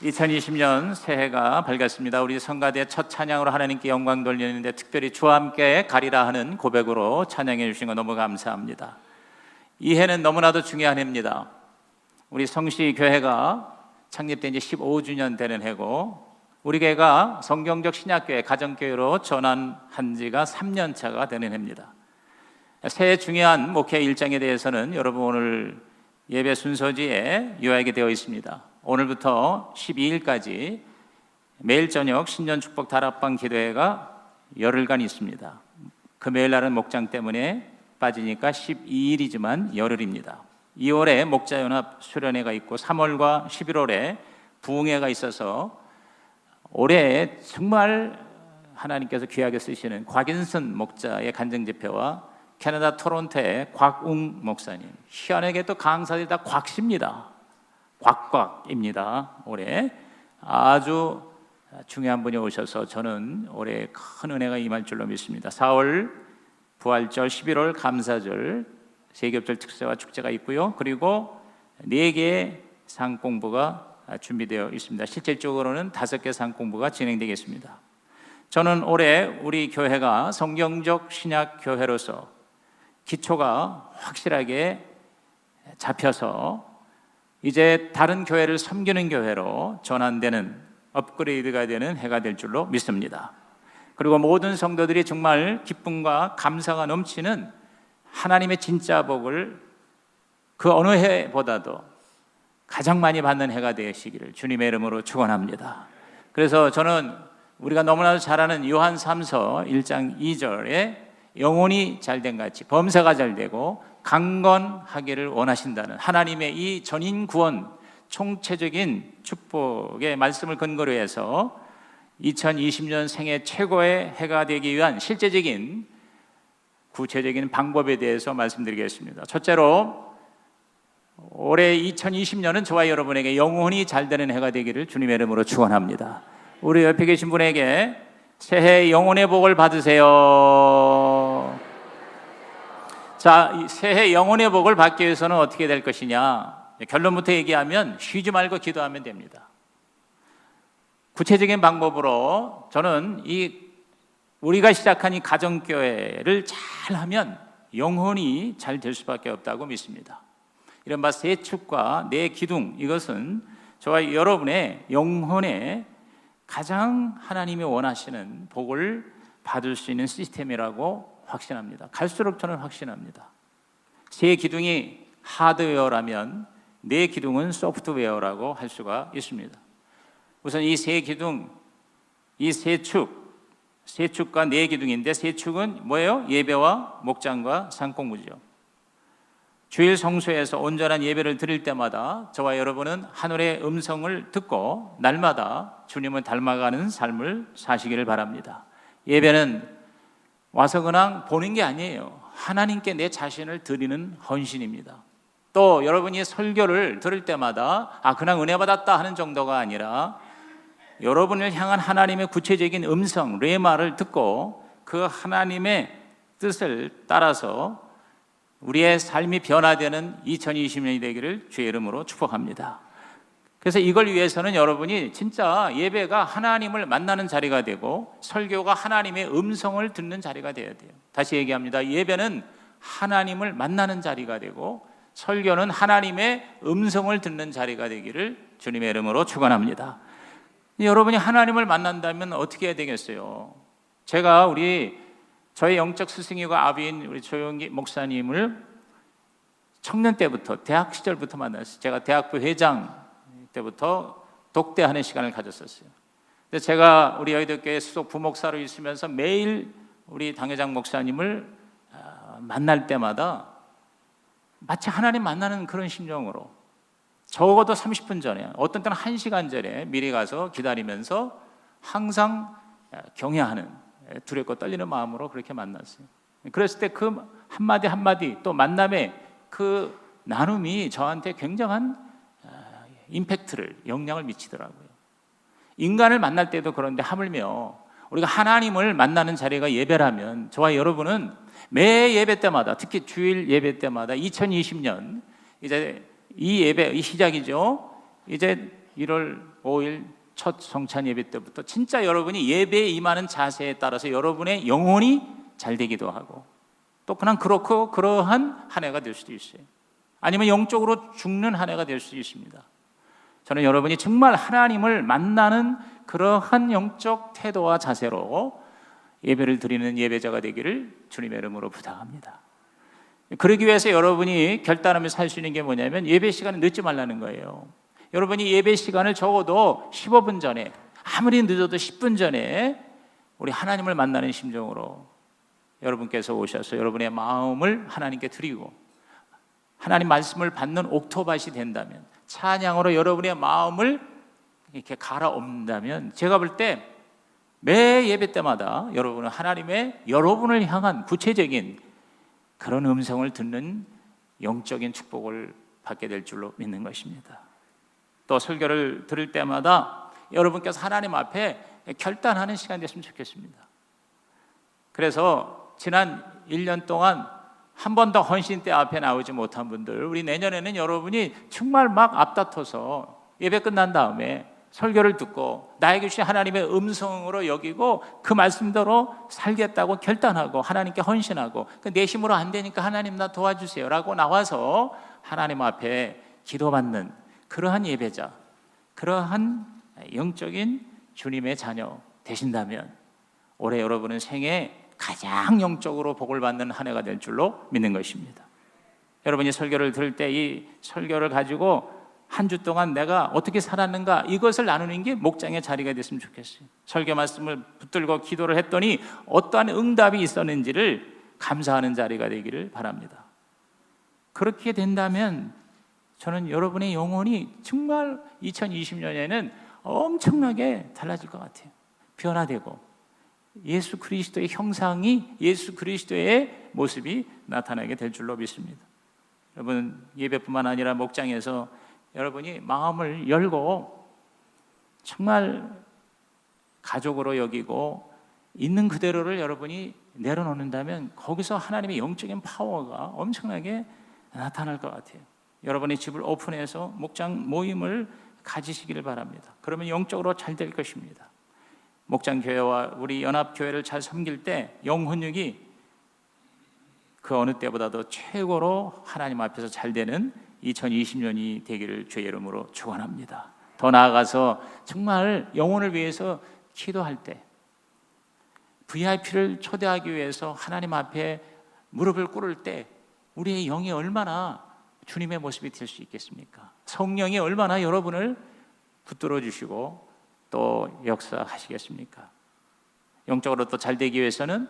2020년 새해가 밝았습니다. 우리 성가대 첫 찬양으로 하나님께 영광 돌리는데 특별히 주와 함께 가리라 하는 고백으로 찬양해 주신 거 너무 감사합니다. 이 해는 너무나도 중요한 해입니다. 우리 성시교회가 창립된 지 15주년 되는 해고, 우리 교회가 성경적 신약교회, 가정교회로 전환한 지가 3년 차가 되는 해입니다. 새해 중요한 목회 일정에 대해서는 여러분 오늘 예배 순서지에 요약이 되어 있습니다. 오늘부터 12일까지 매일 저녁 신년 축복 다락방 기도회가 열흘간 있습니다. 금요일 날은 목장 때문에 빠지니까 12일이지만 열흘입니다. 2월에 목자연합 수련회가 있고 3월과 11월에 부흥회가 있어서 올해 정말 하나님께서 귀하게 쓰시는 곽인선 목자의 간증집회와 캐나다 토론토의 곽웅 목사님, 희한하게 또 강사들이 다 곽씨입니다. 곽곽입니다. 올해 아주 중요한 분이 오셔서 저는 올해 큰 은혜가 임할 줄로 믿습니다. 4월 부활절, 11월 감사절, 세겹절 특세와 축제가 있고요. 그리고 4개의 상공부가 준비되어 있습니다. 실질적으로는 5개 상공부가 진행되겠습니다. 저는 올해 우리 교회가 성경적 신약 교회로서 기초가 확실하게 잡혀서 이제 다른 교회를 섬기는 교회로 전환되는, 업그레이드가 되는 해가 될 줄로 믿습니다. 그리고 모든 성도들이 정말 기쁨과 감사가 넘치는 하나님의 진짜 복을 그 어느 해보다도 가장 많이 받는 해가 되시기를 주님의 이름으로 축원합니다. 그래서 저는 우리가 너무나도 잘 아는 요한 3서 1장 2절에 영혼이 잘된 같이 범사가 잘되고 강건하기를 원하신다는 하나님의 이 전인 구원 총체적인 축복의 말씀을 근거로 해서 2020년 생애 최고의 해가 되기 위한 실제적인 구체적인 방법에 대해서 말씀드리겠습니다. 첫째로 올해 2020년은 저와 여러분에게 영혼이 잘되는 해가 되기를 주님의 이름으로 축원합니다. 우리 옆에 계신 분에게 새해 영혼의 복을 받으세요. 자, 새해 영혼의 복을 받기 위해서는 어떻게 될 것이냐? 결론부터 얘기하면 쉬지 말고 기도하면 됩니다. 구체적인 방법으로 저는 우리가 시작한 이 가정교회를 잘하면 영혼이 잘 될 수밖에 없다고 믿습니다. 이른바 세 축과 네 기둥, 이것은 저와 여러분의 영혼에 가장 하나님이 원하시는 복을 받을 수 있는 시스템이라고 확신합니다. 갈수록 저는 확신합니다. 세 기둥이 하드웨어라면 네 기둥은 소프트웨어라고 할 수가 있습니다. 우선 이 세 기둥, 이 세 축과 네 기둥인데, 세 축은 뭐예요? 예배와 목장과 상공부죠. 주일 성소에서 온전한 예배를 드릴 때마다 저와 여러분은 하늘의 음성을 듣고 날마다 주님을 닮아가는 삶을 사시기를 바랍니다. 예배는 와서 그냥 보는 게 아니에요. 하나님께 내 자신을 드리는 헌신입니다. 또 여러분이 설교를 들을 때마다 그냥 은혜 받았다 하는 정도가 아니라 여러분을 향한 하나님의 구체적인 음성, 레마를 듣고 그 하나님의 뜻을 따라서 우리의 삶이 변화되는 2020년이 되기를 주의 이름으로 축복합니다. 그래서 이걸 위해서는 여러분이 진짜 예배가 하나님을 만나는 자리가 되고 설교가 하나님의 음성을 듣는 자리가 되어야 돼요. 다시 얘기합니다. 예배는 하나님을 만나는 자리가 되고 설교는 하나님의 음성을 듣는 자리가 되기를 주님의 이름으로 축원합니다. 여러분이 하나님을 만난다면 어떻게 해야 되겠어요? 제가 저의 영적 스승이고 아비인 우리 조용기 목사님을 청년 때부터, 대학 시절부터 만났어요. 제가 대학부 회장 때부터 독대하는 시간을 가졌었어요. 그래서 제가 우리 여의도교회 수석 부목사로 있으면서 매일 우리 당회장 목사님을 만날 때마다 마치 하나님 만나는 그런 심정으로 적어도 30분 전에, 어떤 때는 1시간 전에 미리 가서 기다리면서 항상 경외하는, 두렵고 떨리는 마음으로 그렇게 만났어요. 그랬을 때 그 한마디 한마디, 또 만남의 그 나눔이 저한테 굉장한 임팩트를, 영향을 미치더라고요. 인간을 만날 때도 그런데 하물며 우리가 하나님을 만나는 자리가 예배라면 저와 여러분은 매 예배 때마다, 특히 주일 예배 때마다 2020년 이제 이 예배, 이 시작이죠. 이제 1월 5일 첫 성찬 예배 때부터 진짜 여러분이 예배에 임하는 자세에 따라서 여러분의 영혼이 잘 되기도 하고, 또 그냥 그렇고 그러한 한 해가 될 수도 있어요. 아니면 영적으로 죽는 한 해가 될 수 있습니다. 저는 여러분이 정말 하나님을 만나는 그러한 영적 태도와 자세로 예배를 드리는 예배자가 되기를 주님의 이름으로 부탁합니다. 그러기 위해서 여러분이 결단하며 살 수 있는 게 뭐냐면, 예배 시간을 늦지 말라는 거예요. 여러분이 예배 시간을 적어도 15분 전에, 아무리 늦어도 10분 전에 우리 하나님을 만나는 심정으로 여러분께서 오셔서 여러분의 마음을 하나님께 드리고, 하나님 말씀을 받는 옥토밭이 된다면, 찬양으로 여러분의 마음을 이렇게 갈아엎는다면, 제가 볼 때 매 예배 때마다 여러분은 여러분을 향한 구체적인 그런 음성을 듣는 영적인 축복을 받게 될 줄로 믿는 것입니다. 또 설교를 들을 때마다 여러분께서 하나님 앞에 결단하는 시간이 됐으면 좋겠습니다. 그래서 지난 1년 동안 한 번도 헌신대 앞에 나오지 못한 분들, 우리 내년에는 여러분이 정말 막 앞다퉈서 예배 끝난 다음에 설교를 듣고 나에게 주신 하나님의 음성으로 여기고 그 말씀대로 살겠다고 결단하고 하나님께 헌신하고, 내 힘으로 안 되니까 하나님 나 도와주세요 라고 나와서 하나님 앞에 기도받는 그러한 예배자, 그러한 영적인 주님의 자녀 되신다면 올해 여러분은 생애 가장 영적으로 복을 받는 한 해가 될 줄로 믿는 것입니다. 여러분이 설교를 들을 때 이 설교를 가지고 한 주 동안 내가 어떻게 살았는가, 이것을 나누는 게 목장의 자리가 됐으면 좋겠어요. 설교 말씀을 붙들고 기도를 했더니 어떠한 응답이 있었는지를 감사하는 자리가 되기를 바랍니다. 그렇게 된다면 저는 여러분의 영혼이 정말 2020년에는 엄청나게 달라질 것 같아요. 변화되고 예수 그리스도의 형상이, 예수 그리스도의 모습이 나타나게 될 줄로 믿습니다. 여러분, 예배뿐만 아니라 목장에서 여러분이 마음을 열고 정말 가족으로 여기고 있는 그대로를 여러분이 내려놓는다면 거기서 하나님의 영적인 파워가 엄청나게 나타날 것 같아요. 여러분의 집을 오픈해서 목장 모임을 가지시기를 바랍니다. 그러면 영적으로 잘 될 것입니다. 목장교회와 우리 연합교회를 잘 섬길 때 영혼육이 그 어느 때보다도 최고로 하나님 앞에서 잘 되는 2020년이 되기를 주의 이름으로 축원합니다. 더 나아가서 정말 영혼을 위해서 기도할 때, VIP를 초대하기 위해서 하나님 앞에 무릎을 꿇을 때 우리의 영이 얼마나 주님의 모습이 될 수 있겠습니까? 성령이 얼마나 여러분을 붙들어 주시고 또 역사하시겠습니까? 영적으로 또 잘 되기 위해서는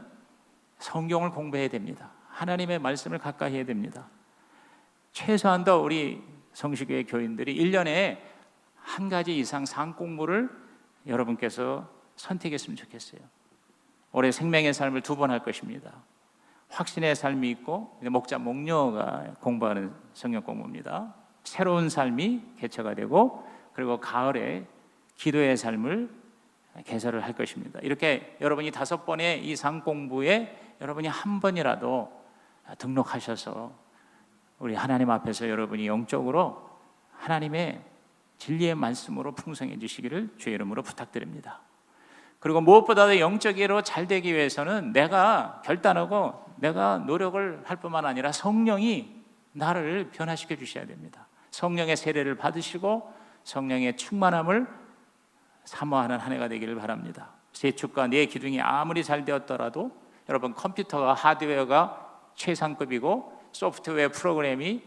성경을 공부해야 됩니다. 하나님의 말씀을 가까이 해야 됩니다. 최소한도 우리 성시교회 교인들이 1년에 한 가지 이상 상 공부를 여러분께서 선택했으면 좋겠어요. 올해 생명의 삶을 2번 할 것입니다. 확신의 삶이 있고, 목자 목녀가 공부하는 성경 공부입니다. 새로운 삶이 개척가 되고, 그리고 가을에 기도의 삶을 개설을 할 것입니다. 이렇게 여러분이 5번의 이 상 공부에 여러분이 한 번이라도 등록하셔서 우리 하나님 앞에서 여러분이 영적으로 하나님의 진리의 말씀으로 풍성해 주시기를 주의 이름으로 부탁드립니다. 그리고 무엇보다도 영적으로 잘 되기 위해서는 내가 결단하고 내가 노력을 할 뿐만 아니라 성령이 나를 변화시켜 주셔야 됩니다. 성령의 세례를 받으시고 성령의 충만함을 사모하는 한 해가 되기를 바랍니다. 세축과 내 기둥이 아무리 잘 되었더라도, 여러분 컴퓨터가 하드웨어가 최상급이고 소프트웨어 프로그램이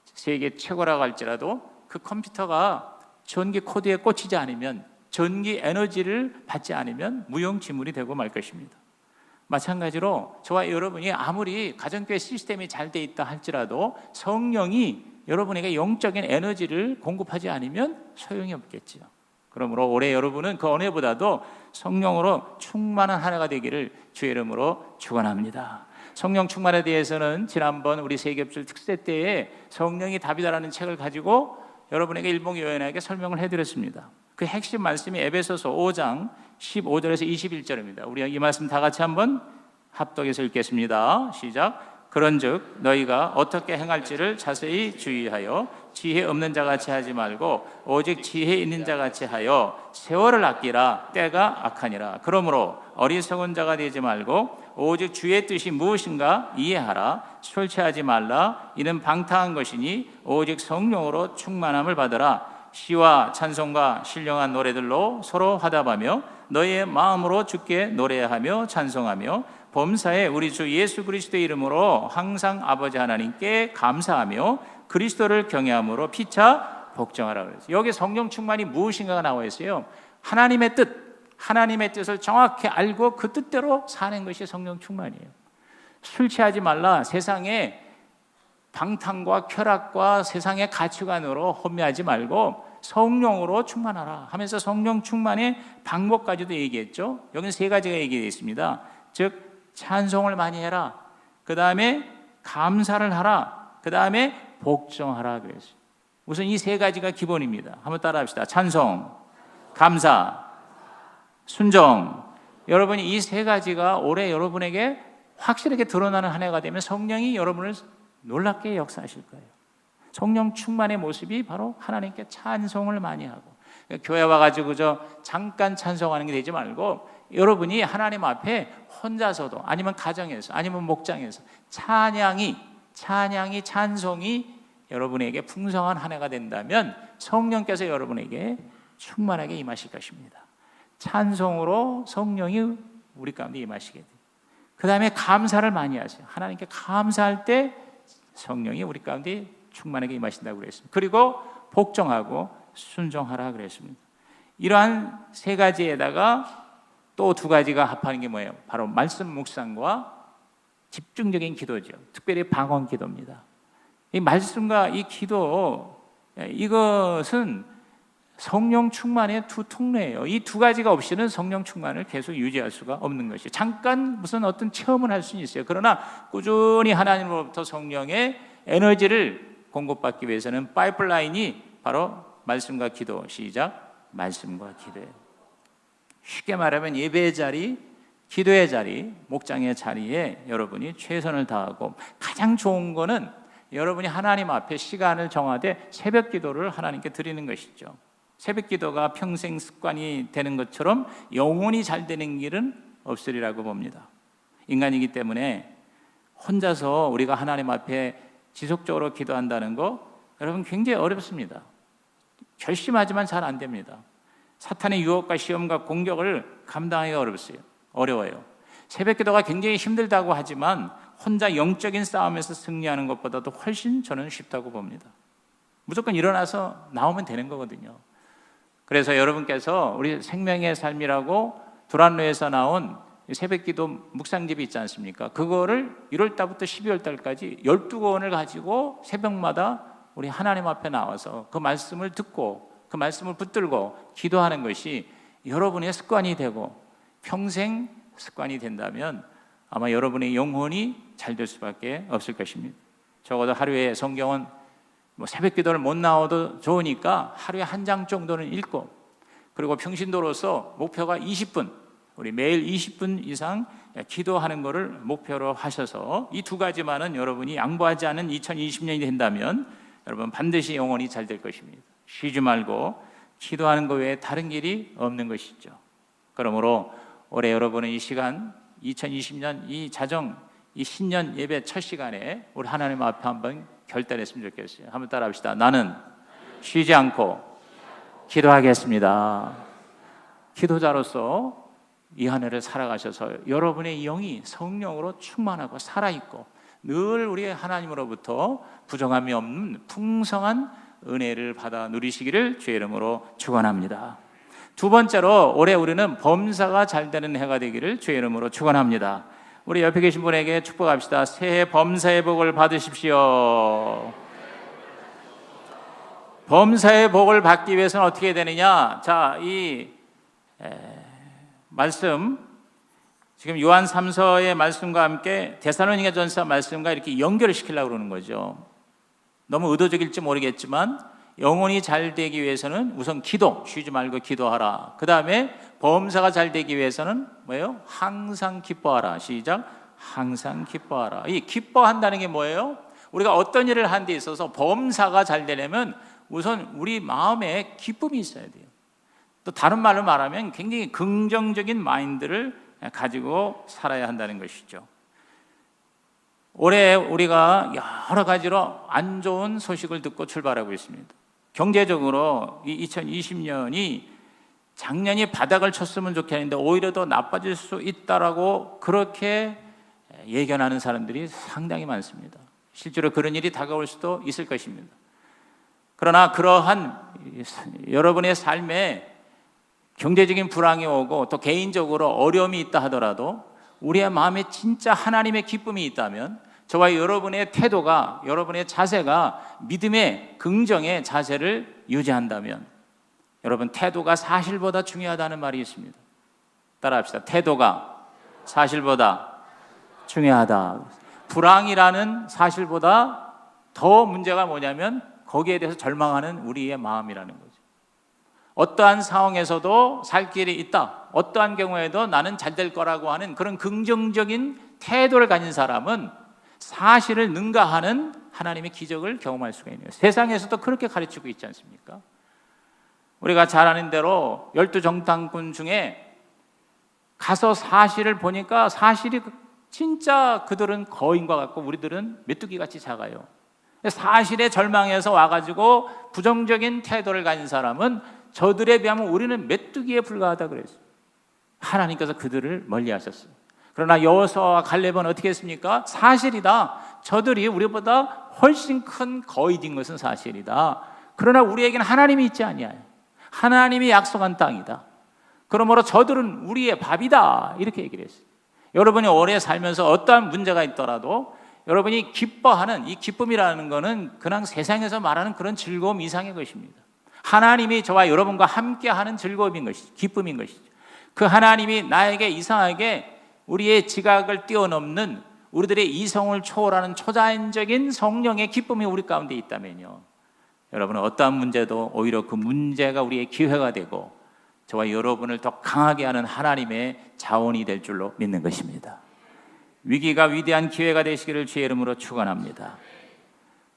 세계 최고라고 할지라도 그 컴퓨터가 전기 코드에 꽂히지 않으면, 전기 에너지를 받지 않으면 무용지물이 되고 말 것입니다. 마찬가지로 저와 여러분이 아무리 가정교회 시스템이 잘 돼 있다 할지라도 성령이 여러분에게 영적인 에너지를 공급하지 않으면 소용이 없겠지요. 그러므로 올해 여러분은 그 어느 해보다도 성령으로 충만한 한 해가 되기를 주의 이름으로 축원합니다. 성령 충만에 대해서는 지난번 우리 세겹줄 특세 때에 성령이 답이다라는 책을 가지고 여러분에게 일목요연하게 설명을 해드렸습니다. 그 핵심 말씀이 에베소서 5장 15절에서 21절입니다. 우리 이 말씀 다 같이 한번 합독해서 읽겠습니다. 시작. 그런즉 너희가 어떻게 행할지를 자세히 주의하여 지혜 없는 자같이 하지 말고 오직 지혜 있는 자같이 하여 세월을 아끼라. 때가 악하니라. 그러므로 어리석은 자가 되지 말고 오직 주의 뜻이 무엇인가 이해하라. 술 취하지 말라. 이는 방탕한 것이니 오직 성령으로 충만함을 받으라. 시와 찬송과 신령한 노래들로 서로 화답하며 너희의 마음으로 주께 노래하며 찬송하며 범사에 우리 주 예수 그리스도의 이름으로 항상 아버지 하나님께 감사하며 그리스도를 경외함으로 피차 복종하라 그랬어요. 여기 성령 충만이 무엇인가가 나와 있어요. 하나님의 뜻을 정확히 알고 그 뜻대로 사는 것이 성령 충만이에요. 술 취하지 말라. 세상에 방탕과 쾌락과 세상의 가치관으로 혼미하지 말고 성령으로 충만하라 하면서 성령 충만의 방법까지도 얘기했죠. 여기는 세 가지가 얘기되어 있습니다. 즉 찬송을 많이 해라. 그 다음에 감사를 하라. 그 다음에 복종하라 그랬어요. 우선 이 세 가지가 기본입니다. 한번 따라합시다. 찬송, 감사, 순종. 여러분이 이 세 가지가 올해 여러분에게 확실하게 드러나는 한 해가 되면 성령이 여러분을 놀랍게 역사하실 거예요. 성령 충만의 모습이 바로 하나님께 찬송을 많이 하고, 교회 와가지고 잠깐 찬송하는 게 되지 말고 여러분이 하나님 앞에 혼자서도 아니면 가정에서 아니면 목장에서 찬송이 여러분에게 풍성한 한 해가 된다면 성령께서 여러분에게 충만하게 임하실 것입니다. 찬송으로 성령이 우리 가운데 임하시게 돼요. 그 다음에 감사를 많이 하세요. 하나님께 감사할 때 성령이 우리 가운데 충만하게 임하신다고 그랬습니다. 그리고 복종하고 순종하라 그랬습니다. 이러한 세 가지에다가 또 두 가지가 합하는 게 뭐예요? 바로 말씀 묵상과 집중적인 기도죠. 특별히 방언 기도입니다. 이 말씀과 이 기도, 이것은 성령 충만의 두 통로예요. 이 두 가지가 없이는 성령 충만을 계속 유지할 수가 없는 것이에요. 잠깐 무슨 어떤 체험을 할 수는 있어요. 그러나 꾸준히 하나님으로부터 성령의 에너지를 공급받기 위해서는 파이프라인이 바로 말씀과 기도. 시작. 말씀과 기도예요. 쉽게 말하면 예배의 자리, 기도의 자리, 목장의 자리에 여러분이 최선을 다하고, 가장 좋은 거는 여러분이 하나님 앞에 시간을 정하되 새벽 기도를 하나님께 드리는 것이죠. 새벽 기도가 평생 습관이 되는 것처럼 영원히 잘 되는 길은 없으리라고 봅니다. 인간이기 때문에 혼자서 우리가 하나님 앞에 지속적으로 기도한다는 거 여러분 굉장히 어렵습니다. 결심하지만 잘 안 됩니다. 사탄의 유혹과 시험과 공격을 감당하기가 어려워요. 새벽 기도가 굉장히 힘들다고 하지만 혼자 영적인 싸움에서 승리하는 것보다도 훨씬 저는 쉽다고 봅니다. 무조건 일어나서 나오면 되는 거거든요. 그래서 여러분께서 우리 생명의 삶이라고 두란노에서 나온 새벽 기도 묵상집이 있지 않습니까? 그거를 1월 달부터 12월 달까지 12권을 가지고 새벽마다 우리 하나님 앞에 나와서 그 말씀을 듣고 그 말씀을 붙들고 기도하는 것이 여러분의 습관이 되고 평생 습관이 된다면 아마 여러분의 영혼이 잘 될 수밖에 없을 것입니다. 적어도 하루에 성경은 새벽 기도를 못 나와도 좋으니까 하루에 한 장 정도는 읽고, 그리고 평신도로서 목표가 20분, 우리 매일 20분 이상 기도하는 것을 목표로 하셔서 이 두 가지만은 여러분이 양보하지 않은 2020년이 된다면 여러분 반드시 영혼이 잘 될 것입니다. 쉬지 말고 기도하는 것 외에 다른 길이 없는 것이죠. 그러므로 올해 여러분은 이 시간 2020년 이 신년 예배 첫 시간에 우리 하나님 앞에 한번 결단했으면 좋겠어요. 한번 따라합시다. 나는 쉬지 않고 기도하겠습니다. 기도자로서 이 한 해를 살아가셔서 여러분의 영이 성령으로 충만하고 살아있고 늘 우리 하나님으로부터 부정함이 없는 풍성한 은혜를 받아 누리시기를 주의 이름으로 축원합니다. 두 번째로 올해 우리는 범사가 잘 되는 해가 되기를 주의 이름으로 축원합니다. 우리 옆에 계신 분에게 축복합시다. 새해 범사의 복을 받으십시오. 범사의 복을 받기 위해서는 어떻게 되느냐? 자, 이 말씀 지금 요한 3서의 말씀과 함께 데살로니가전서 말씀과 이렇게 연결을 시키려고 그러는 거죠. 너무 의도적일지 모르겠지만 영혼이 잘 되기 위해서는 우선 기도, 쉬지 말고 기도하라. 그 다음에 범사가 잘 되기 위해서는 뭐예요? 항상 기뻐하라. 시작. 항상 기뻐하라. 이 기뻐한다는 게 뭐예요? 우리가 어떤 일을 하는 데 있어서 범사가 잘 되려면 우선 우리 마음에 기쁨이 있어야 돼요. 또 다른 말로 말하면 굉장히 긍정적인 마인드를 가지고 살아야 한다는 것이죠. 올해 우리가 여러 가지로 안 좋은 소식을 듣고 출발하고 있습니다. 경제적으로 이 2020년이 작년이 바닥을 쳤으면 좋겠는데 오히려 더 나빠질 수 있다라고 그렇게 예견하는 사람들이 상당히 많습니다. 실제로 그런 일이 다가올 수도 있을 것입니다. 그러나 그러한 여러분의 삶에 경제적인 불황이 오고 또 개인적으로 어려움이 있다 하더라도 우리의 마음에 진짜 하나님의 기쁨이 있다면 저와 여러분의 태도가, 여러분의 자세가 믿음의 긍정의 자세를 유지한다면 여러분, 태도가 사실보다 중요하다는 말이 있습니다. 따라합시다. 태도가 사실보다 중요하다. 불황이라는 사실보다 더 문제가 뭐냐면 거기에 대해서 절망하는 우리의 마음이라는 거죠. 어떠한 상황에서도 살 길이 있다, 어떠한 경우에도 나는 잘 될 거라고 하는 그런 긍정적인 태도를 가진 사람은 사실을 능가하는 하나님의 기적을 경험할 수가 있네요. 세상에서도 그렇게 가르치고 있지 않습니까? 우리가 잘 아는 대로 12정탐꾼 중에 가서 사실을 보니까 사실이 진짜 그들은 거인과 같고 우리들은 메뚜기같이 작아요. 사실에 절망해서 와가지고 부정적인 태도를 가진 사람은 저들에 비하면 우리는 메뚜기에 불과하다 그랬어요. 하나님께서 그들을 멀리하셨어요. 그러나 여호수아와 갈렙은 어떻게 했습니까? 사실이다. 저들이 우리보다 훨씬 큰 거인인 것은 사실이다. 그러나 우리에게는 하나님이 있지 아니하요. 하나님이 약속한 땅이다. 그러므로 저들은 우리의 밥이다. 이렇게 얘기를 했어요. 여러분이 오래 살면서 어떠한 문제가 있더라도 여러분이 기뻐하는 이 기쁨이라는 것은 그냥 세상에서 말하는 그런 즐거움 이상의 것입니다. 하나님이 저와 여러분과 함께하는 즐거움인 것이죠. 기쁨인 것이죠. 그 하나님이 나에게 이상하게 우리의 지각을 뛰어넘는 우리들의 이성을 초월하는 초자연적인 성령의 기쁨이 우리 가운데 있다면요, 여러분은 어떠한 문제도 오히려 그 문제가 우리의 기회가 되고 저와 여러분을 더 강하게 하는 하나님의 자원이 될 줄로 믿는 것입니다. 위기가 위대한 기회가 되시기를 주의 이름으로 축원합니다.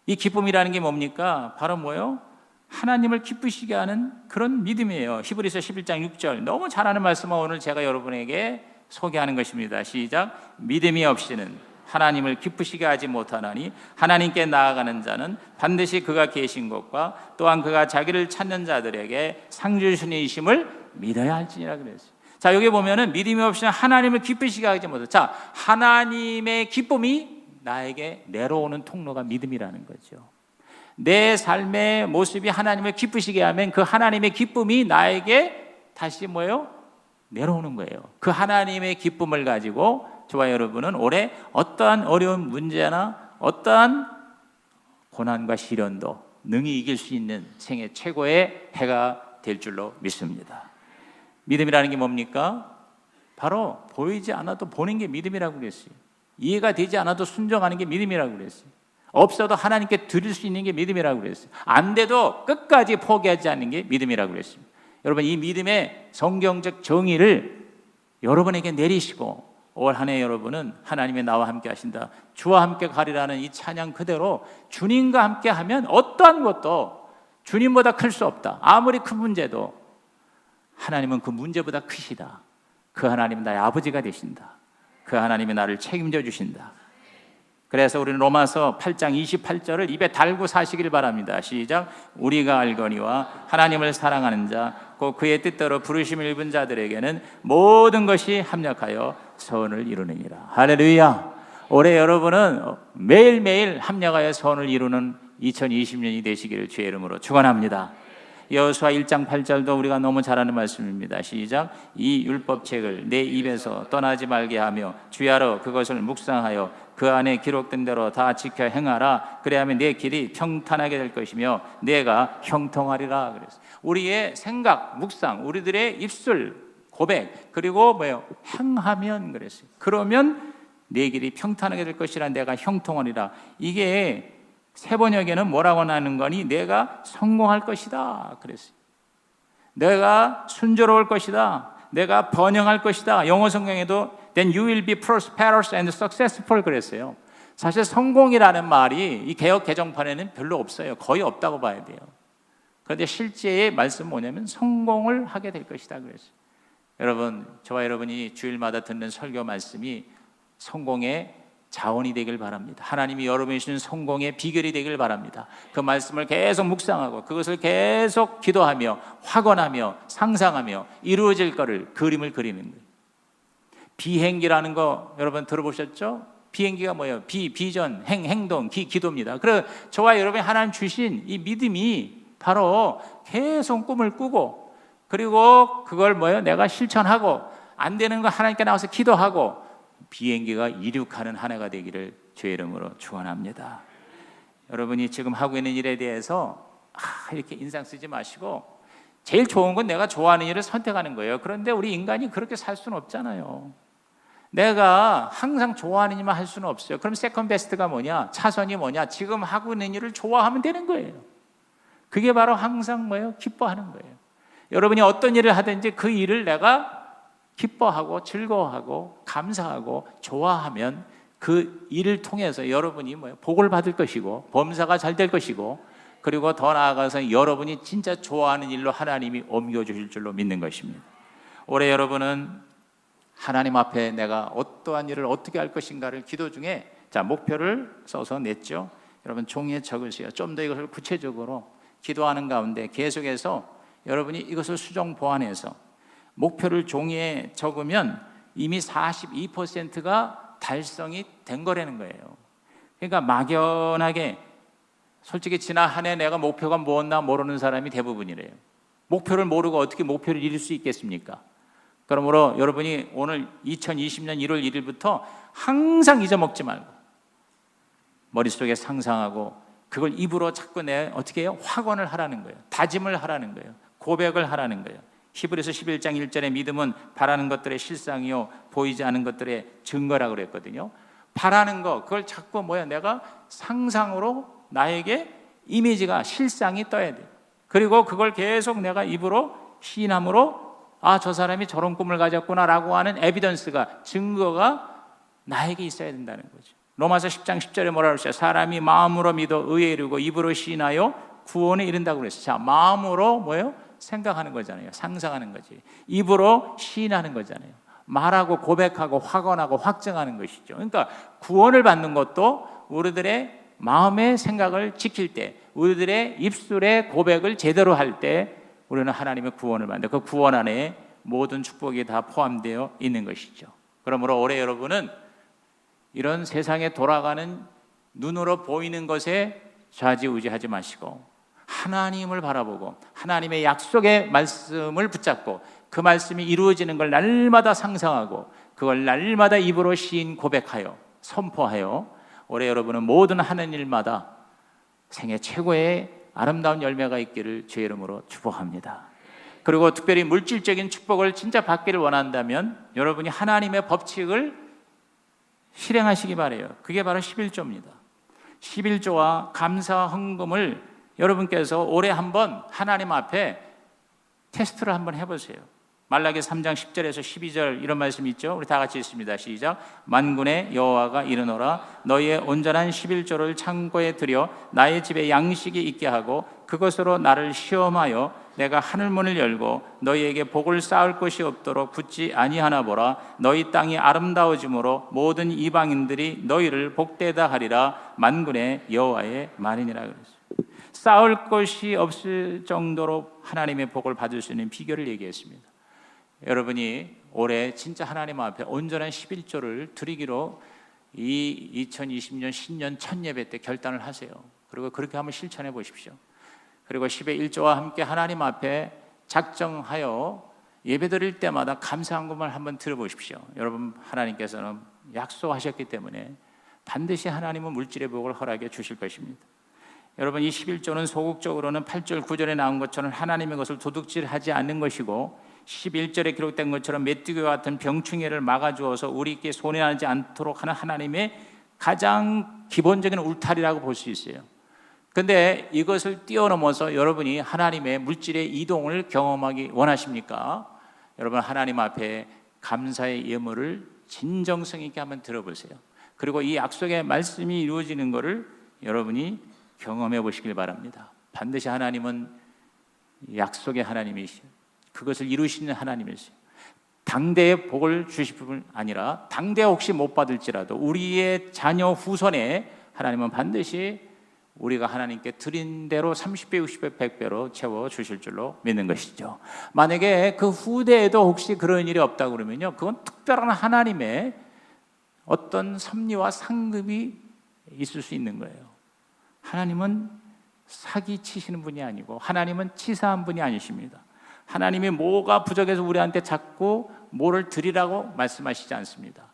이 기쁨이라는 게 뭡니까? 바로 뭐예요? 하나님을 기쁘시게 하는 그런 믿음이에요. 히브리서 11장 6절 너무 잘 아는 말씀을 오늘 제가 여러분에게 소개하는 것입니다. 시작. 믿음이 없이는 하나님을 기쁘시게 하지 못하나니 하나님께 나아가는 자는 반드시 그가 계신 것과 또한 그가 자기를 찾는 자들에게 상 주시니심을 믿어야 할지니라 그랬어요. 자, 여기 보면은 믿음이 없이는 하나님을 기쁘시게 하지 못해. 자, 하나님의 기쁨이 나에게 내려오는 통로가 믿음이라는 거죠. 내 삶의 모습이 하나님을 기쁘시게 하면 그 하나님의 기쁨이 나에게 다시 뭐예요? 내려오는 거예요. 그 하나님의 기쁨을 가지고 저와 여러분은 올해 어떠한 어려운 문제나 어떠한 고난과 시련도 능히 이길 수 있는 생애 최고의 해가 될 줄로 믿습니다. 믿음이라는 게 뭡니까? 바로 보이지 않아도 보는 게 믿음이라고 그랬어요. 이해가 되지 않아도 순종하는 게 믿음이라고 그랬어요. 없어도 하나님께 드릴 수 있는 게 믿음이라고 그랬어요. 안 돼도 끝까지 포기하지 않는 게 믿음이라고 그랬습니다. 여러분, 이 믿음의 성경적 정의를 여러분에게 내리시고 올 한 해 여러분은 하나님의 나와 함께 하신다, 주와 함께 가리라는 이 찬양 그대로 주님과 함께 하면 어떠한 것도 주님보다 클 수 없다. 아무리 큰 문제도 하나님은 그 문제보다 크시다. 그 하나님은 나의 아버지가 되신다. 그 하나님이 나를 책임져 주신다. 그래서 우리는 로마서 8장 28절을 입에 달고 사시길 바랍니다. 시작. 우리가 알거니와 하나님을 사랑하는 자 곧 그의 뜻대로 부르심을 입은 자들에게는 모든 것이 합력하여 선을 이루느니라. 할렐루야. 올해 여러분은 매일매일 합력하여 선을 이루는 2020년이 되시기를 주의 이름으로 축원합니다. 여호수아 1장 8절도 우리가 너무 잘 아는 말씀입니다. 시작. 이 율법책을 내 입에서 떠나지 말게 하며 주야로 그것을 묵상하여 그 안에 기록된 대로 다 지켜 행하라. 그래야면 내 길이 평탄하게 될 것이며 내가 형통하리라. 그랬어요. 우리의 생각, 묵상, 우리들의 입술, 고백, 그리고 뭐예요? 행하면 그랬어요. 그러면 내 길이 평탄하게 될 것이라, 내가 형통하리라. 이게 세번역에는 뭐라고 나는 거니? 내가 성공할 것이다 그랬어요. 내가 순조로울 것이다. 내가 번영할 것이다. 영어 성경에도 then you will be prosperous and successful 그랬어요. 사실 성공이라는 말이 이 개역 개정판에는 별로 없어요. 거의 없다고 봐야 돼요. 그런데 실제의 말씀은 뭐냐면 성공을 하게 될 것이다 그랬어요. 여러분, 저와 여러분이 주일마다 듣는 설교 말씀이 성공의 자원이 되길 바랍니다. 하나님이 여러분이 주신 성공의 비결이 되길 바랍니다. 그 말씀을 계속 묵상하고 그것을 계속 기도하며 확언하며 상상하며 이루어질 거를 그림을 그리는 거예요. 비행기라는 거 여러분 들어보셨죠? 비행기가 뭐예요? 비전, 행동, 기도입니다. 그래서 저와 여러분이 하나님 주신 이 믿음이 바로 계속 꿈을 꾸고 그리고 그걸 뭐예요? 내가 실천하고 안 되는 거 하나님께 나와서 기도하고 비행기가 이륙하는 한 해가 되기를 주의 이름으로 축원합니다. 여러분이 지금 하고 있는 일에 대해서 이렇게 인상 쓰지 마시고 제일 좋은 건 내가 좋아하는 일을 선택하는 거예요. 그런데 우리 인간이 그렇게 살 수는 없잖아요. 내가 항상 좋아하는 일만 할 수는 없어요. 그럼 세컨 베스트가 뭐냐? 차선이 뭐냐? 지금 하고 있는 일을 좋아하면 되는 거예요. 그게 바로 항상 뭐예요? 기뻐하는 거예요. 여러분이 어떤 일을 하든지 그 일을 내가 기뻐하고 즐거워하고 감사하고 좋아하면 그 일을 통해서 여러분이 복을 받을 것이고 범사가 잘 될 것이고 그리고 더 나아가서 여러분이 진짜 좋아하는 일로 하나님이 옮겨주실 줄로 믿는 것입니다. 올해 여러분은 하나님 앞에 내가 어떠한 일을 어떻게 할 것인가를 기도 중에 목표를 써서 냈죠. 여러분 종이에 적으세요. 좀 더 이것을 구체적으로 기도하는 가운데 계속해서 여러분이 이것을 수정 보완해서 목표를 종이에 적으면 이미 42%가 달성이 된 거라는 거예요. 그러니까 막연하게 솔직히 지난 한 해 내가 목표가 뭐였나 모르는 사람이 대부분이래요. 목표를 모르고 어떻게 목표를 이룰 수 있겠습니까? 그러므로 여러분이 오늘 2020년 1월 1일부터 항상 잊어먹지 말고 머릿속에 상상하고 그걸 입으로 자꾸 어떻게 해요? 확언을 하라는 거예요. 다짐을 하라는 거예요. 고백을 하라는 거예요. 히브리서 11장 1절에 믿음은 바라는 것들의 실상이요 보이지 않은 것들의 증거라고 그랬거든요. 바라는 거 그걸 자꾸 내가 상상으로 나에게 이미지가 실상이 떠야 돼. 그리고 그걸 계속 내가 입으로 시인함으로 저 사람이 저런 꿈을 가졌구나라고 하는 에비던스가 증거가 나에게 있어야 된다는 거죠. 로마서 10장 10절에 뭐라고 했어요? 사람이 마음으로 믿어 의에 이르고 입으로 시인하여 구원에 이른다고 그랬어요. 자, 마음으로 생각하는 거잖아요. 상상하는 거지. 입으로 시인하는 거잖아요. 말하고 고백하고 확언하고 확증하는 것이죠. 그러니까 구원을 받는 것도 우리들의 마음의 생각을 지킬 때, 우리들의 입술의 고백을 제대로 할 때 우리는 하나님의 구원을 받는다. 그 구원 안에 모든 축복이 다 포함되어 있는 것이죠. 그러므로 올해 여러분은 이런 세상에 돌아가는 눈으로 보이는 것에 좌지우지하지 마시고 하나님을 바라보고 하나님의 약속의 말씀을 붙잡고 그 말씀이 이루어지는 걸 날마다 상상하고 그걸 날마다 입으로 시인 고백하여 선포하여 올해 여러분은 모든 하는 일마다 생애 최고의 아름다운 열매가 있기를 주의 이름으로 축복합니다. 그리고 특별히 물질적인 축복을 진짜 받기를 원한다면 여러분이 하나님의 법칙을 실행하시기 바라요. 그게 바로 11조입니다. 11조와 감사 헌금을 여러분께서 올해 한번 하나님 앞에 테스트를 한번 해보세요. 말라기 3장 10절에서 12절 이런 말씀이 있죠. 우리 다 같이 읽습니다. 시작. 만군의 여호와가 이르노라 너희의 온전한 11조를 창고에 들여 나의 집에 양식이 있게 하고 그것으로 나를 시험하여 내가 하늘문을 열고 너희에게 복을 쌓을 것이 없도록 붙지 아니하나 보라. 너희 땅이 아름다워짐으로 모든 이방인들이 너희를 복되다 하리라. 만군의 여호와의 말이니라 그랬어요. 쌓을 것이 없을 정도로 하나님의 복을 받을 수 있는 비결을 얘기했습니다. 여러분이 올해 진짜 하나님 앞에 온전한 11조를 드리기로 이 2020년 신년 첫 예배 때 결단을 하세요. 그리고 그렇게 한번 실천해 보십시오. 그리고 10의 1조와 함께 하나님 앞에 작정하여 예배 드릴 때마다 감사한금을 한번 들어보십시오. 여러분 하나님께서는 약속하셨기 때문에 반드시 하나님은 물질의 복을 허락해 주실 것입니다. 여러분 이 11조는 소극적으로는 8절 9절에 나온 것처럼 하나님의 것을 도둑질하지 않는 것이고 11절에 기록된 것처럼 메뚜기와 같은 병충해를 막아주어서 우리께 손해나지 않도록 하는 하나님의 가장 기본적인 울타리라고 볼 수 있어요. 그런데 이것을 뛰어넘어서 여러분이 하나님의 물질의 이동을 경험하기 원하십니까? 여러분 하나님 앞에 감사의 예물을 진정성 있게 한번 들어보세요. 그리고 이 약속의 말씀이 이루어지는 것을 여러분이 경험해 보시길 바랍니다. 반드시 하나님은 약속의 하나님이시오. 그것을 이루시는 하나님이시오. 당대의 복을 주실 뿐 아니라 당대 혹시 못 받을지라도 우리의 자녀 후손에 하나님은 반드시 우리가 하나님께 드린 대로 30배, 60배, 100배로 채워 주실 줄로 믿는 것이죠. 만약에 그 후대에도 혹시 그런 일이 없다고 그러면요, 그건 특별한 하나님의 어떤 섭리와 상급이 있을 수 있는 거예요. 하나님은 사기 치시는 분이 아니고 하나님은 치사한 분이 아니십니다. 하나님이 뭐가 부족해서 우리한테 자꾸 뭐를 드리라고 말씀하시지 않습니다.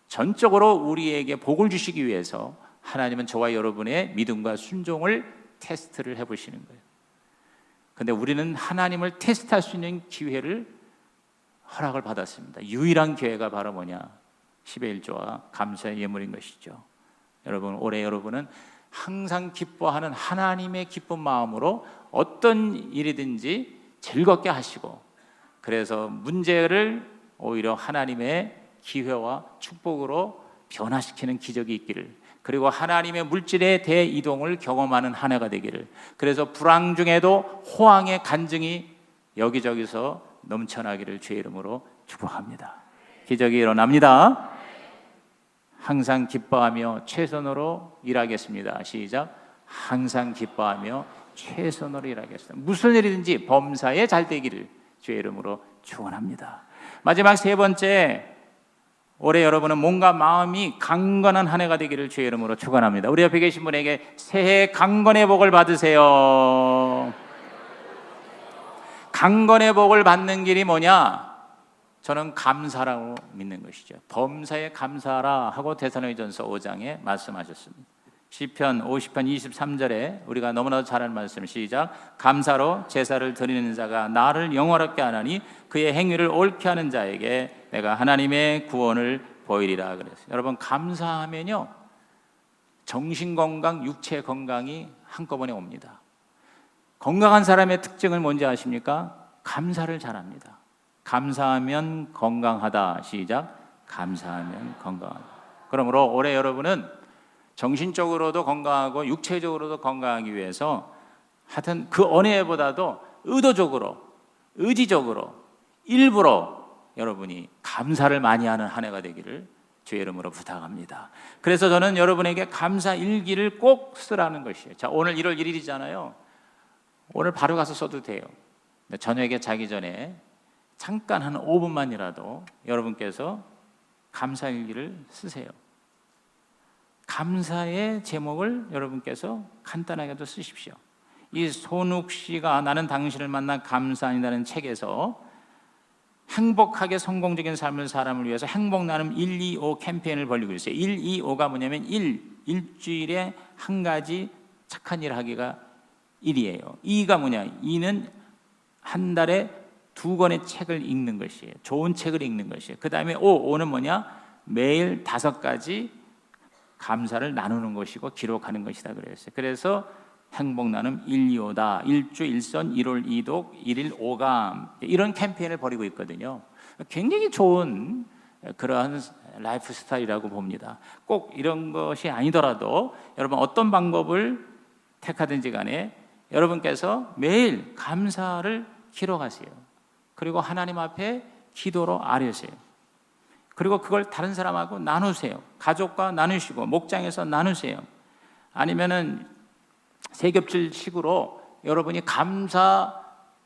전적으로 우리에게 복을 주시기 위해서 하나님은 저와 여러분의 믿음과 순종을 테스트를 해보시는 거예요. 그런데 우리는 하나님을 테스트할 수 있는 기회를 허락을 받았습니다. 유일한 기회가 바로 뭐냐? 10의 1조와 감사의 예물인 것이죠. 여러분, 올해 여러분은 항상 기뻐하는 하나님의 기쁜 마음으로 어떤 일이든지 즐겁게 하시고, 그래서 문제를 오히려 하나님의 기회와 축복으로 변화시키는 기적이 있기를, 그리고 하나님의 물질의 대이동을 경험하는 한 해가 되기를, 그래서 불황 중에도 호황의 간증이 여기저기서 넘쳐나기를 주의 이름으로 축복합니다. 기적이 일어납니다. 항상 기뻐하며 최선으로 일하겠습니다. 시작. 항상 기뻐하며 최선으로 일하겠습니다. 무슨 일이든지 범사에 잘 되기를 주의 이름으로 축원합니다. 마지막 세 번째, 올해 여러분은 몸과 마음이 강건한 한 해가 되기를 주의 이름으로 축원합니다. 우리 옆에 계신 분에게 새해 강건의 복을 받으세요. 강건의 복을 받는 길이 뭐냐? 저는 감사라고 믿는 것이죠. 범사에 감사하라 하고 데살로니가전서 5장에 말씀하셨습니다. 시편 50편 23절에 우리가 너무나도 잘 아는 말씀, 시작. 감사로 제사를 드리는 자가 나를 영화롭게 하나니 그의 행위를 옳게 하는 자에게 내가 하나님의 구원을 보이리라 그랬어요. 여러분, 감사하면요, 정신 건강, 육체 건강이 한꺼번에 옵니다. 건강한 사람의 특징을 뭔지 아십니까? 감사를 잘합니다. 감사하면 건강하다. 시작. 감사하면 건강하다. 그러므로 올해 여러분은 정신적으로도 건강하고 육체적으로도 건강하기 위해서 하여튼 그 어느 해보다도 의도적으로, 의지적으로, 일부러 여러분이 감사를 많이 하는 한 해가 되기를 주의 이름으로 부탁합니다. 그래서 저는 여러분에게 감사 일기를 꼭 쓰라는 것이에요. 자, 오늘 1월 1일이잖아요. 오늘 바로 가서 써도 돼요. 저녁에 자기 전에 잠깐 한 5분만이라도 여러분께서 감사 일기를 쓰세요. 감사의 제목을 여러분께서 간단하게도 쓰십시오. 이 손욱 씨가 나는 당신을 만나 감사한다는 책에서 행복하게 성공적인 삶을 사람을 위해서 행복 나눔 125 캠페인을 벌이고 있어요. 125가 뭐냐면 일주일에 한 가지 착한 일 하기가 1이에요. 2가 뭐냐? 2는 한 달에 2권의 책을 읽는 것이에요. 좋은 책을 읽는 것이에요. 그 다음에 5는 뭐냐? 매일 5가지 감사를 나누는 것이고 기록하는 것이다 그랬어요. 그래서 행복 나눔 125다. 일주 일선 1월 2독 1일 5감 이런 캠페인을 벌이고 있거든요. 굉장히 좋은 그러한 라이프 스타일이라고 봅니다. 꼭 이런 것이 아니더라도 여러분 어떤 방법을 택하든지 간에 여러분께서 매일 감사를 기록하세요. 그리고 하나님 앞에 기도로 아뢰세요. 그리고 그걸 다른 사람하고 나누세요. 가족과 나누시고 목장에서 나누세요. 아니면은 세겹질식으로 여러분이 감사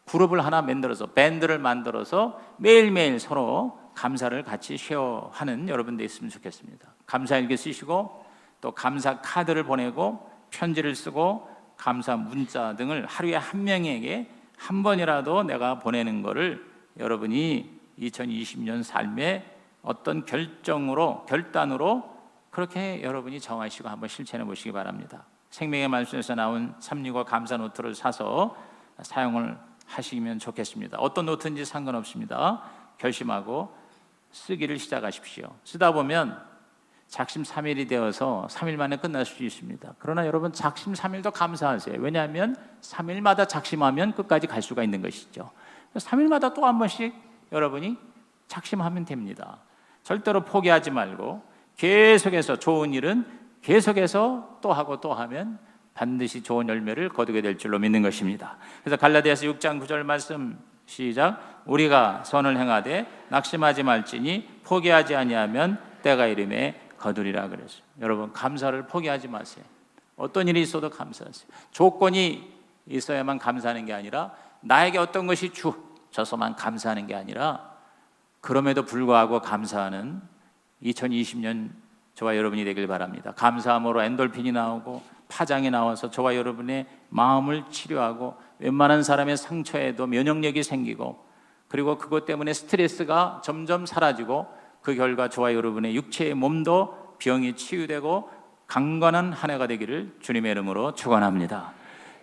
그룹을 하나 만들어서 밴드를 만들어서 매일매일 서로 감사를 같이 쉐어하는 여러분들 있으면 좋겠습니다. 감사일기 쓰시고 또 감사 카드를 보내고 편지를 쓰고 감사 문자 등을 하루에 한 명에게 한 번이라도 내가 보내는 것을 여러분이 2020년 삶에 어떤 결단으로 그렇게 여러분이 정하시고 한번 실천해 보시기 바랍니다. 생명의 말씀에서 나온 365 감사 노트를 사서 사용을 하시면 좋겠습니다. 어떤 노트인지 상관없습니다. 결심하고 쓰기를 시작하십시오. 쓰다 보면 작심삼일이 되어서 3일 만에 끝날 수 있습니다. 그러나 여러분 작심삼일도 감사하세요. 왜냐하면 3일마다 작심하면 끝까지 갈 수가 있는 것이죠. 3일마다 또 한 번씩 여러분이 작심하면 됩니다. 절대로 포기하지 말고 계속해서 좋은 일은 계속해서 또 하고 또 하면 반드시 좋은 열매를 거두게 될 줄로 믿는 것입니다. 그래서 갈라디아서 6장 9절 말씀 시작. 우리가 선을 행하되 낙심하지 말지니 포기하지 아니하면 때가 이름에 거두리라 그랬어요. 여러분, 감사를 포기하지 마세요. 어떤 일이 있어도 감사하세요. 조건이 있어야만 감사하는 게 아니라 나에게 어떤 것이 주셔서만 감사하는 게 아니라 그럼에도 불구하고 감사하는 2020년 저와 여러분이 되길 바랍니다. 감사함으로 엔돌핀이 나오고 파장이 나와서 저와 여러분의 마음을 치료하고 웬만한 사람의 상처에도 면역력이 생기고 그리고 그것 때문에 스트레스가 점점 사라지고 그 결과 저와 여러분의 육체의 몸도 병이 치유되고 강건한 한 해가 되기를 주님의 이름으로 축원합니다.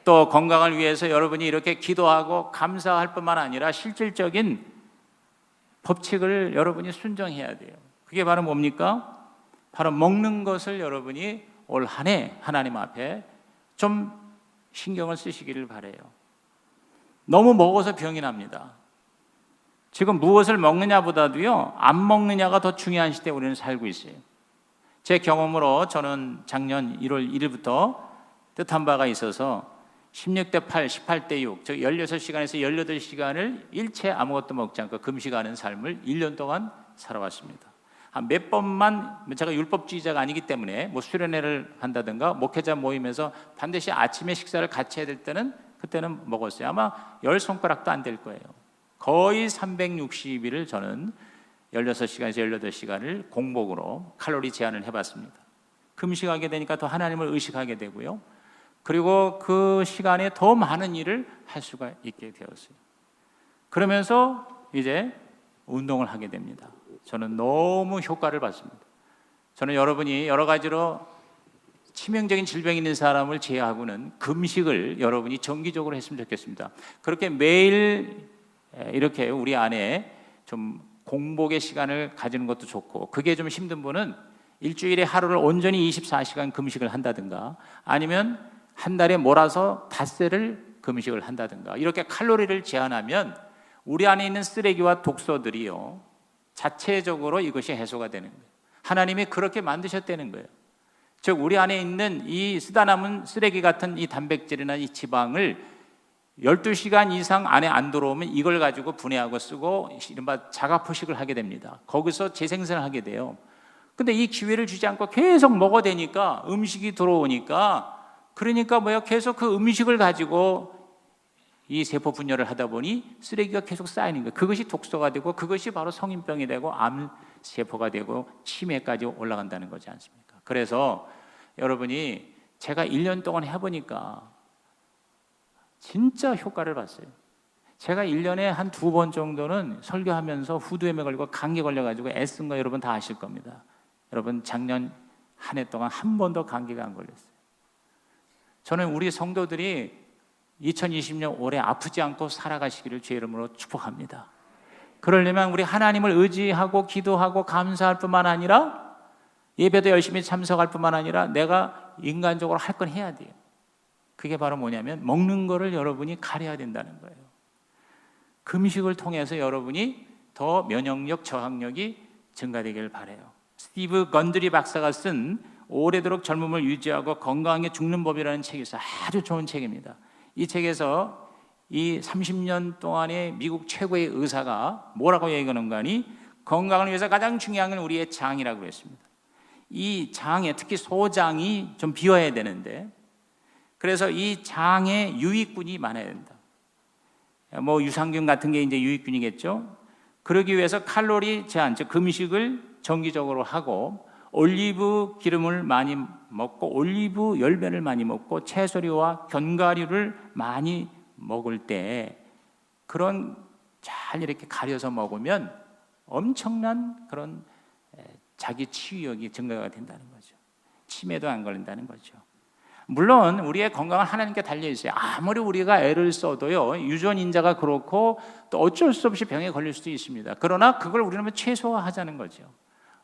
또 건강을 위해서 여러분이 이렇게 기도하고 감사할 뿐만 아니라 실질적인 법칙을 여러분이 순종해야 돼요. 그게 바로 뭡니까? 바로 먹는 것을 여러분이 올 한 해 하나님 앞에 좀 신경을 쓰시기를 바라요. 너무 먹어서 병이 납니다. 지금 무엇을 먹느냐보다도요, 안 먹느냐가 더 중요한 시대에 우리는 살고 있어요. 제 경험으로 저는 작년 1월 1일부터 뜻한 바가 있어서 16대 8, 18대 6, 즉 16시간에서 18시간을 일체 아무것도 먹지 않고 금식하는 삶을 1년 동안 살아왔습니다. 한 몇 번만, 제가 율법주의자가 아니기 때문에 뭐 수련회를 한다든가 목회자 모임에서 반드시 아침에 식사를 같이 해야 될 때는 그때는 먹었어요. 아마 10손가락도 안 될 거예요. 거의 360일을 저는 16시간에서 18시간을 공복으로 칼로리 제한을 해봤습니다. 금식하게 되니까 더 하나님을 의식하게 되고요. 그리고 그 시간에 더 많은 일을 할 수가 있게 되었어요. 그러면서 이제 운동을 하게 됩니다. 저는 너무 효과를 봤습니다. 저는 여러분이 여러 가지로 치명적인 질병이 있는 사람을 제외하고는 금식을 여러분이 정기적으로 했으면 좋겠습니다. 그렇게 매일 이렇게 우리 안에 좀 공복의 시간을 가지는 것도 좋고, 그게 좀 힘든 분은 일주일에 하루를 온전히 24시간 금식을 한다든가 아니면 한 달에 몰아서 닷새를 금식을 한다든가 이렇게 칼로리를 제한하면 우리 안에 있는 쓰레기와 독소들이요 자체적으로 이것이 해소가 되는 거예요. 하나님이 그렇게 만드셨다는 거예요. 즉 우리 안에 있는 이 쓰다 남은 쓰레기 같은 이 단백질이나 이 지방을 12시간 이상 안에 안 들어오면 이걸 가지고 분해하고 쓰고 이른바 자가포식을 하게 됩니다. 거기서 재생산을 하게 돼요. 근데 이 기회를 주지 않고 계속 먹어대니까 음식이 들어오니까 그러니까 뭐야, 계속 그 음식을 가지고 이 세포 분열을 하다 보니 쓰레기가 계속 쌓이는 거예요. 그것이 독소가 되고 그것이 바로 성인병이 되고 암세포가 되고 치매까지 올라간다는 거지 않습니까? 그래서 여러분이 제가 1년 동안 해보니까 진짜 효과를 봤어요. 제가 1년에 한 2번 정도는 설교하면서 후두염에 걸리고 감기 걸려가지고 애쓴 거 여러분 다 아실 겁니다. 여러분 작년 한 해 동안 한 번도 감기가 안 걸렸어요. 저는 우리 성도들이 2020년 올해 아프지 않고 살아가시기를 주의 이름으로 축복합니다. 그러려면 우리 하나님을 의지하고 기도하고 감사할 뿐만 아니라 예배도 열심히 참석할 뿐만 아니라 내가 인간적으로 할 건 해야 돼요. 그게 바로 뭐냐면 먹는 거를 여러분이 가려야 된다는 거예요. 금식을 통해서 여러분이 더 면역력, 저항력이 증가되길 바라요. 스티브 건드리 박사가 쓴 오래도록 젊음을 유지하고 건강하게 죽는 법이라는 책이 있어요. 아주 좋은 책입니다. 이 책에서 이 30년 동안의 미국 최고의 의사가 뭐라고 얘기하는가 하니 건강을 위해서 가장 중요한 건 우리의 장이라고 했습니다. 이 장에 특히 소장이 좀 비어야 되는데 그래서 이 장에 유익균이 많아야 된다. 뭐 유산균 같은 게 이제 유익균이겠죠. 그러기 위해서 칼로리 제한, 즉 금식을 정기적으로 하고 올리브 기름을 많이 먹고 올리브 열매를 많이 먹고 채소류와 견과류를 많이 먹을 때 그런 잘 이렇게 가려서 먹으면 엄청난 그런 자기 치유력이 증가가 된다는 거죠. 치매도 안 걸린다는 거죠. 물론 우리의 건강은 하나님께 달려있어요. 아무리 우리가 애를 써도요 유전인자가 그렇고 또 어쩔 수 없이 병에 걸릴 수도 있습니다. 그러나 그걸 우리는 최소화하자는 거죠.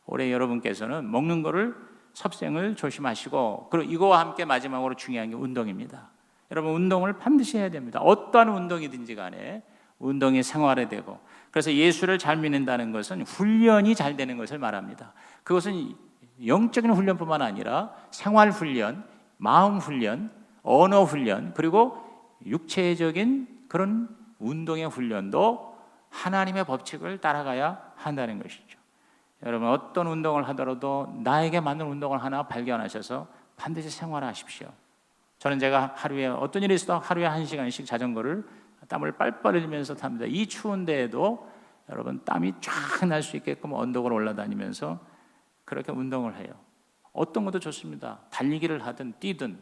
올해 여러분께서는 먹는 거를 섭생을 조심하시고, 그리고 이거와 함께 마지막으로 중요한 게 운동입니다. 여러분 운동을 반드시 해야 됩니다. 어떠한 운동이든지 간에 운동이 생활화되고, 그래서 예수를 잘 믿는다는 것은 훈련이 잘 되는 것을 말합니다. 그것은 영적인 훈련뿐만 아니라 생활 훈련, 마음 훈련, 언어 훈련, 그리고 육체적인 그런 운동의 훈련도 하나님의 법칙을 따라가야 한다는 것이죠. 여러분, 어떤 운동을 하더라도 나에게 맞는 운동을 하나 발견하셔서 반드시 생활하십시오. 저는 제가 하루에 어떤 일이 있어도 하루에 1시간씩 자전거를 땀을 빨빨 흘리면서 탑니다. 이 추운 데에도 여러분 땀이 쫙 날 수 있게끔 언덕을 올라다니면서 그렇게 운동을 해요. 어떤 것도 좋습니다. 달리기를 하든 뛰든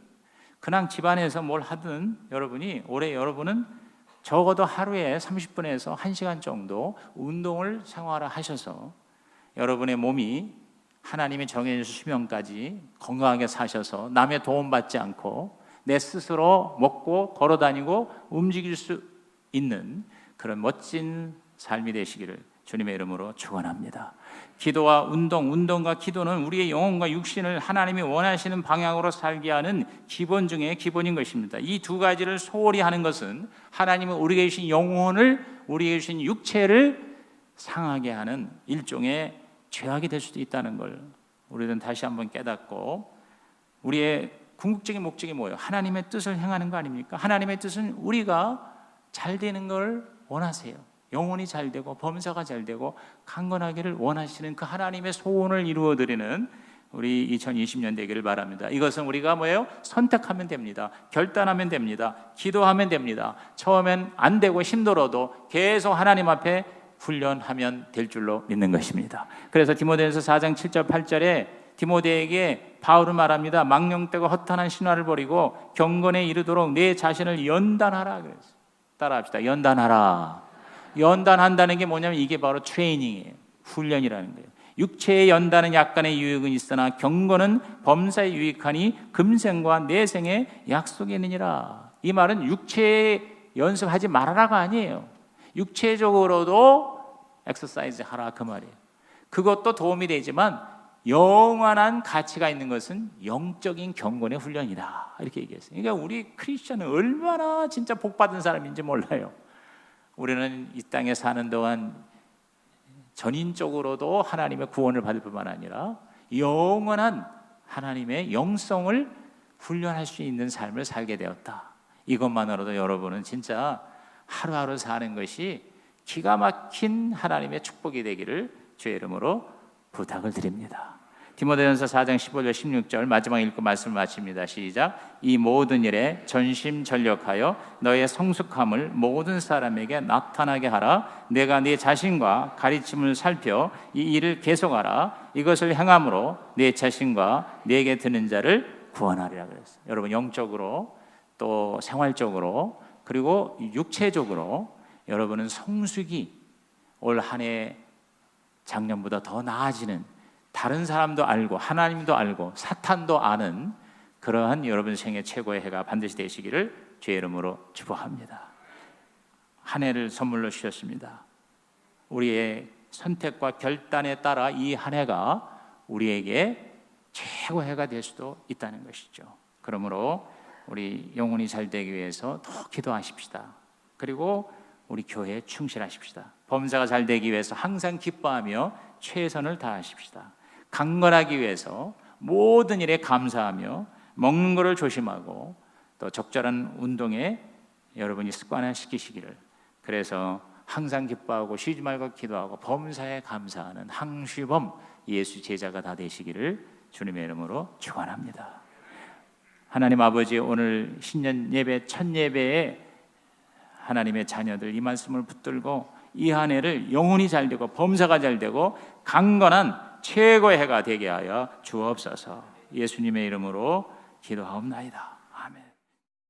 그냥 집안에서 뭘 하든 올해 여러분은 적어도 하루에 30분에서 1시간 정도 운동을 생활하셔서 여러분의 몸이 하나님이 정해주신 수명까지 건강하게 사셔서 남의 도움받지 않고 내 스스로 먹고 걸어다니고 움직일 수 있는 그런 멋진 삶이 되시기를 주님의 이름으로 축원합니다. 기도와 운동과 기도는 우리의 영혼과 육신을 하나님이 원하시는 방향으로 살게 하는 기본 중에 기본인 것입니다. 이 두 가지를 소홀히 하는 것은 하나님은 우리에게 주신 영혼을, 우리에게 주신 육체를 상하게 하는 일종의 죄악이 될 수도 있다는 걸 우리는 다시 한번 깨닫고, 우리의 궁극적인 목적이 뭐예요? 하나님의 뜻을 행하는 거 아닙니까? 하나님의 뜻은 우리가 잘 되는 걸 원하세요. 영혼이 잘 되고 범사가 잘 되고 강건하기를 원하시는 그 하나님의 소원을 이루어드리는 우리 2020년 되기를 바랍니다. 이것은 우리가 뭐예요? 선택하면 됩니다. 결단하면 됩니다. 기도하면 됩니다. 처음엔 안 되고 힘들어도 계속 하나님 앞에 훈련하면 될 줄로 믿는 것입니다. 그래서 디모데전서 4장 7절 8절에 디모데에게 바울은 말합니다. 망령되고 허탄한 신화를 버리고 경건에 이르도록 내 자신을 연단하라 그랬어요. 따라합시다. 연단하라. 연단한다는 게 뭐냐면 이게 바로 트레이닝이에요. 훈련이라는 거예요. 육체의 연단은 약간의 유익은 있으나 경건은 범사에 유익하니 금생과 내생의 약속이 있느니라. 이 말은 육체의 연습하지 말아라가 아니에요. 육체적으로도 엑서사이즈 하라 그 말이에요. 그것도 도움이 되지만 영원한 가치가 있는 것은 영적인 경건의 훈련이다 이렇게 얘기했어요. 그러니까 우리 크리스천은 얼마나 진짜 복받은 사람인지 몰라요. 우리는 이 땅에 사는 동안 전인적으로도 하나님의 구원을 받을 뿐만 아니라 영원한 하나님의 영성을 훈련할 수 있는 삶을 살게 되었다. 이것만으로도 여러분은 진짜 하루하루 사는 것이 기가 막힌 하나님의 축복이 되기를 주의 이름으로 부탁을 드립니다. 디모데전서 4장 15절 16절 마지막 읽고 말씀을 마칩니다. 시작. 이 모든 일에 전심전력하여 너의 성숙함을 모든 사람에게 나타나게 하라. 내가 네 자신과 가르침을 살펴 이 일을 계속하라. 이것을 행함으로 네 자신과 네게 드는 자를 구원하리라 그랬어요. 여러분, 영적으로 또 생활적으로 그리고 육체적으로 여러분은 성숙이 올 한 해 작년보다 더 나아지는, 다른 사람도 알고 하나님도 알고 사탄도 아는 그러한 여러분 생애 최고의 해가 반드시 되시기를 주의 이름으로 축복합니다. 한 해를 선물로 주셨습니다. 우리의 선택과 결단에 따라 이 한 해가 우리에게 최고의 해가 될 수도 있다는 것이죠. 그러므로 우리 영혼이 잘 되기 위해서 더 기도하십시다. 그리고 우리 교회에 충실하십시다. 범사가 잘 되기 위해서 항상 기뻐하며 최선을 다하십시다. 강건하기 위해서 모든 일에 감사하며 먹는 것을 조심하고 또 적절한 운동에 여러분이 습관화시키시기를, 그래서 항상 기뻐하고 쉬지 말고 기도하고 범사에 감사하는 항시범 예수 제자가 다 되시기를 주님의 이름으로 축원합니다. 하나님 아버지, 오늘 신년 예배 첫 예배에 하나님의 자녀들 이 말씀을 붙들고 이 한 해를 영혼이 잘 되고 범사가 잘 되고 강건한 최고의 해가 되게 하여 주옵소서. 예수님의 이름으로 기도하옵나이다.